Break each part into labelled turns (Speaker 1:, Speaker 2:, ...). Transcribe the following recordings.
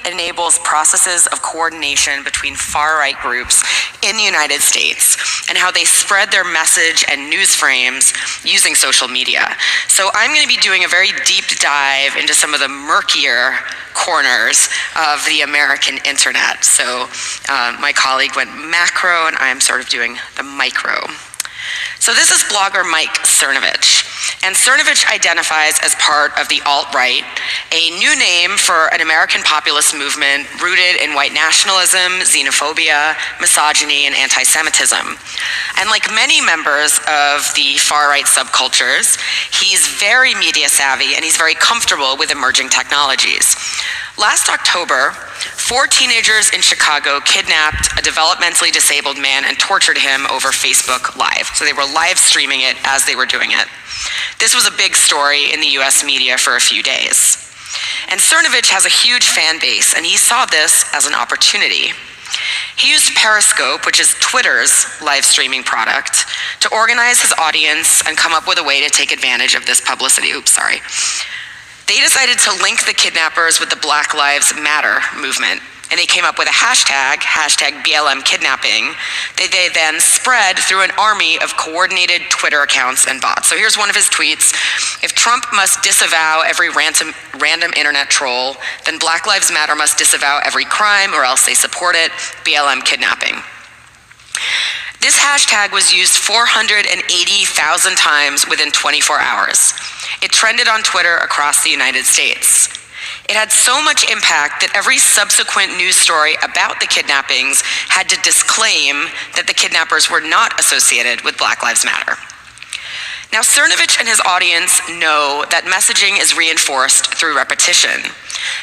Speaker 1: enables processes of coordination between far-right groups in the United States and how they spread their message and news frames using social media. So I'm going to be doing a very deep dive into some of the murkier corners of the American internet. So my colleague went macro and I'm sort of doing the micro. So this is blogger Mike Cernovich, and Cernovich identifies as part of the alt-right, a new name for an American populist movement rooted in white nationalism, xenophobia, misogyny, and anti-Semitism. And like many members of the far-right subcultures, he's very media savvy and he's very comfortable with emerging technologies. Last October, 4 teenagers in Chicago kidnapped a developmentally disabled man and tortured him over Facebook Live. So they were live streaming it as they were doing it. This was a big story in the US media for a few days. And Cernovich has a huge fan base, and he saw this as an opportunity. He used Periscope, which is Twitter's live streaming product, to organize his audience and come up with a way to take advantage of this publicity. They decided to link the kidnappers with the Black Lives Matter movement, and they came up with a hashtag BLM kidnapping, that they then spread through an army of coordinated Twitter accounts and bots. So here's one of his tweets: "If Trump must disavow every random internet troll, then Black Lives Matter must disavow every crime or else they support it, BLM kidnapping." This hashtag was used 480,000 times within 24 hours. It trended on Twitter across the United States. It had so much impact that every subsequent news story about the kidnappings had to disclaim that the kidnappers were not associated with Black Lives Matter. Now, Cernovich and his audience know that messaging is reinforced through repetition.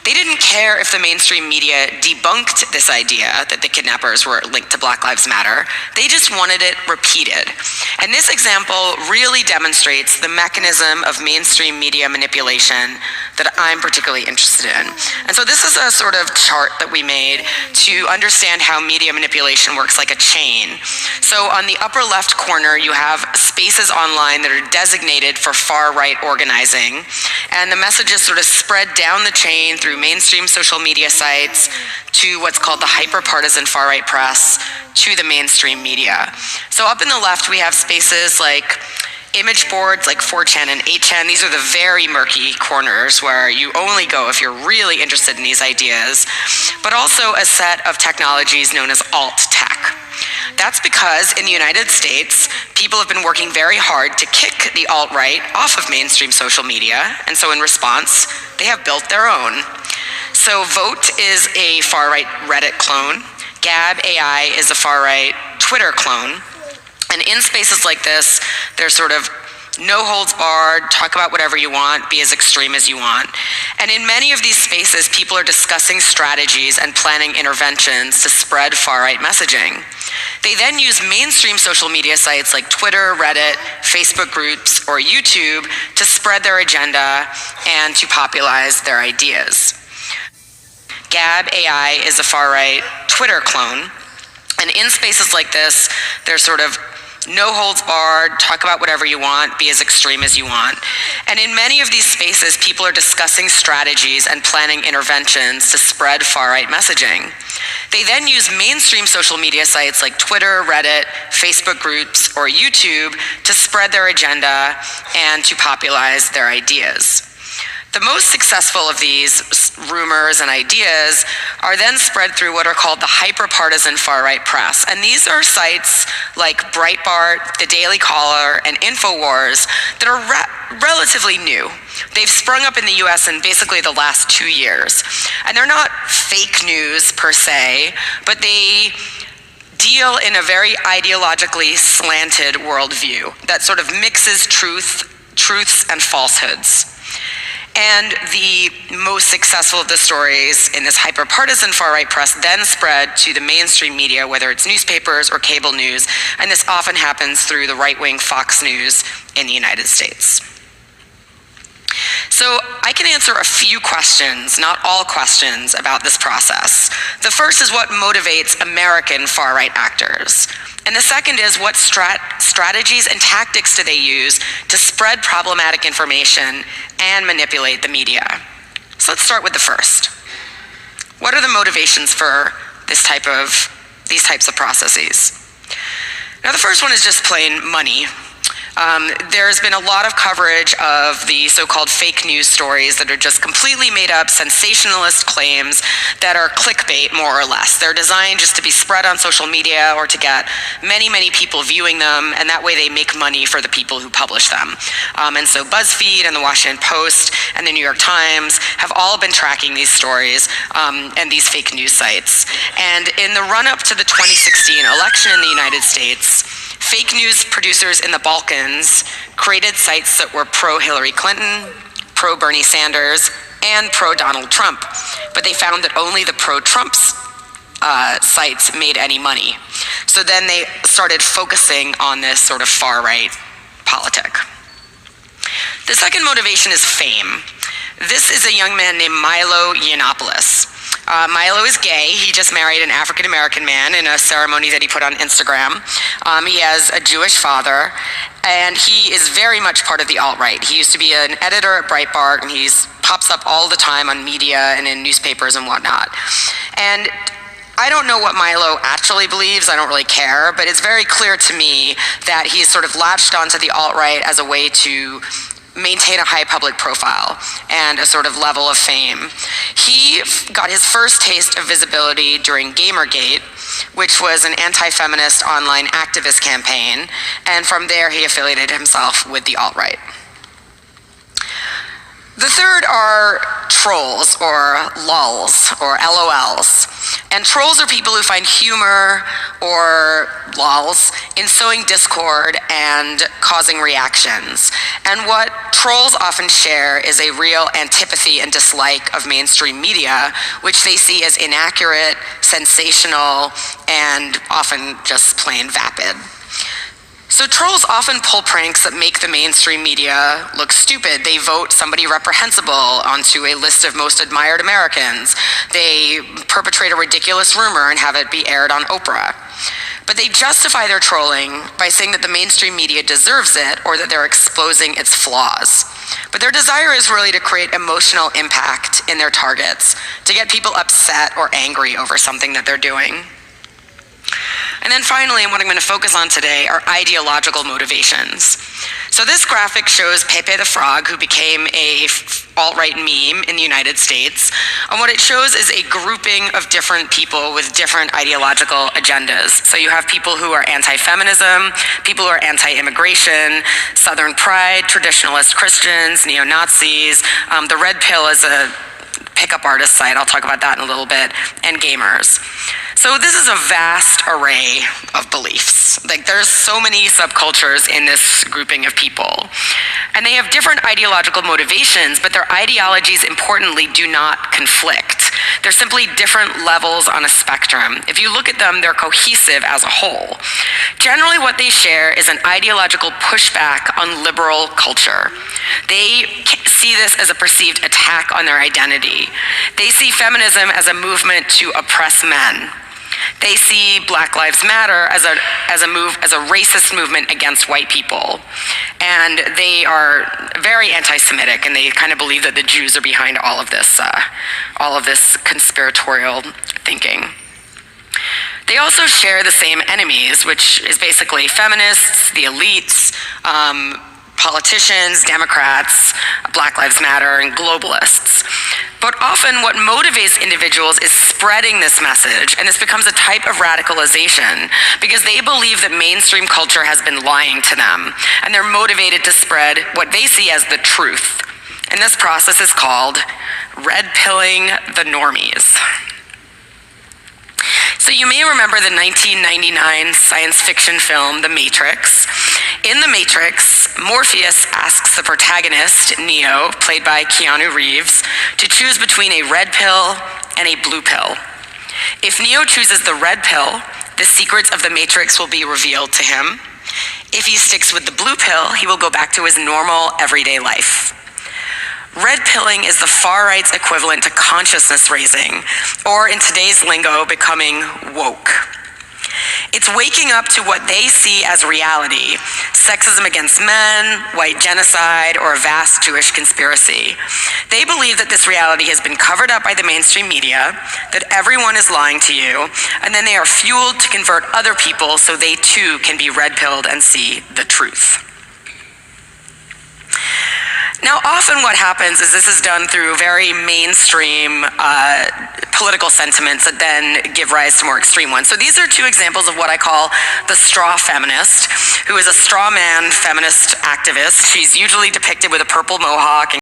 Speaker 1: They didn't care if the mainstream media debunked this idea that the kidnappers were linked to Black Lives Matter. They just wanted it repeated. And this example really demonstrates the mechanism of mainstream media manipulation that I'm particularly interested in. And so this is a sort of chart that we made to understand how media manipulation works like a chain. So on the upper left corner, you have spaces online that are designated for far-right organizing, and the messages sort of spread down the chain through mainstream social media sites to what's called the hyper-partisan far-right press to the mainstream media. So up in the left, we have spaces like image boards like 4chan and 8chan. These are the very murky corners where you only go if you're really interested in these ideas, but also a set of technologies known as alt tech. That's because in the United States, people have been working very hard to kick the alt-right off of mainstream social media, and so in response, they have built their own. So Vote is a far-right Reddit clone. Gab AI is a far-right Twitter clone. And in spaces like this, there's sort of no holds barred, talk about whatever you want, be as extreme as you want. And in many of these spaces, people are discussing strategies and planning interventions to spread far-right messaging. They then use mainstream social media sites like Twitter, Reddit, Facebook groups, or YouTube to spread their agenda and to popularize their ideas. Gab AI is a far-right Twitter clone. And in spaces like this, there's sort of no holds barred, talk about whatever you want, be as extreme as you want. And in many of these spaces, people are discussing strategies and planning interventions to spread far-right messaging. They then use mainstream social media sites like Twitter, Reddit, Facebook groups, or YouTube to spread their agenda and to popularize their ideas. The most successful of these rumors and ideas are then spread through what are called the hyper-partisan far-right press. And these are sites like Breitbart, The Daily Caller, and InfoWars that are relatively new. They've sprung up in the US in basically the last 2 years. And they're not fake news per se, but they deal in a very ideologically slanted worldview that sort of mixes truths and falsehoods. And the most successful of the stories in this hyper-partisan far-right press then spread to the mainstream media, whether it's newspapers or cable news, and this often happens through the right-wing Fox News in the United States. So I can answer a few questions, not all questions, about this process. The first is what motivates American far-right actors. And the second is what strategies and tactics do they use to spread problematic information and manipulate the media? So let's start with the first. motivations for these types of processes. Now, the first one is just plain money. There's been a lot of coverage of the so-called fake news stories that are just completely made up sensationalist claims that are clickbait, more or less. They're designed just to be spread on social media or to get many, many people viewing them, and that way they make money for the people who publish them. And so BuzzFeed and the Washington Post and the New York Times have all been tracking these stories and these fake news sites. And in the run-up to the 2016 election in the United States, fake news producers in the Balkans created sites that were pro-Hillary Clinton, pro-Bernie Sanders, and pro-Donald Trump. But they found that only the pro-Trump sites made any money. So then they started focusing on this sort of far-right politic. The second motivation is fame. This is a young man named Milo Yiannopoulos. Milo is gay. He just married an African-American man in a ceremony that he put on Instagram. He has a Jewish father, and he is very much part of the alt-right. He used to be an editor at Breitbart, and he pops up all the time on media and in newspapers and whatnot. And I don't know what Milo actually believes, I don't really care, but it's very clear to me that he's sort of latched onto the alt-right as a way to maintain a high public profile and a sort of level of fame. He got his first taste of visibility during Gamergate, which was an anti-feminist online activist campaign, and from there he affiliated himself with the alt-right. The third are trolls, or lulz, or LOLs. And trolls are people who find humor, or lulz, in sowing discord and causing reactions. And what trolls often share is a real antipathy and dislike of mainstream media, which they see as inaccurate, sensational, and often just plain vapid. So trolls often pull pranks that make the mainstream media look stupid. They vote somebody reprehensible onto a list of most admired Americans. They perpetrate a ridiculous rumor and have it be aired on Oprah. But they justify their trolling by saying that the mainstream media deserves it or that they're exposing its flaws. But their desire is really to create emotional impact in their targets, to get people upset or angry over something that they're doing. And then finally, what I'm going to focus on today are ideological motivations. So this graphic shows Pepe the Frog, who became a alt-right meme in the United States. And what it shows is a grouping of different people with different ideological agendas. So you have people who are anti-feminism, people who are anti-immigration, Southern pride, traditionalist Christians, neo-Nazis. The Red Pill is a pickup artist site, I'll talk about that in a little bit, and gamers. So this is a vast array of beliefs. Like, there's so many subcultures in this grouping of people. And they have different ideological motivations, but their ideologies, importantly, do not conflict. They're simply different levels on a spectrum. If you look at them, they're cohesive as a whole. Generally, what they share is an ideological pushback on liberal culture. They see this as a perceived attack on their identity. They see feminism as a movement to oppress men. They see Black Lives Matter as a racist movement against white people. And they are very anti-Semitic, and they kind of believe that the Jews are behind all of this conspiratorial thinking. They also share the same enemies, which is basically feminists, the elites, politicians, Democrats, Black Lives Matter, and globalists. But often what motivates individuals is spreading this message, and this becomes a type of radicalization because they believe that mainstream culture has been lying to them, and they're motivated to spread what they see as the truth. And this process is called red pilling the normies. So you may remember the 1999 science fiction film, The Matrix. In The Matrix, Morpheus asks the protagonist, Neo, played by Keanu Reeves, to choose between a red pill and a blue pill. If Neo chooses the red pill, the secrets of the Matrix will be revealed to him. If he sticks with the blue pill, he will go back to his normal, everyday life. Red pilling is the far right's equivalent to consciousness raising, or in today's lingo, becoming woke. It's waking up to what they see as reality: sexism against men, white genocide, or a vast Jewish conspiracy. They believe that this reality has been covered up by the mainstream media, that everyone is lying to you, and then they are fueled to convert other people so they too can be red-pilled and see the truth. Now, often what happens is this is done through very mainstream political sentiments that then give rise to more extreme ones. So these are two examples of what I call the straw feminist, who is a straw man feminist activist. She's usually depicted with a purple mohawk and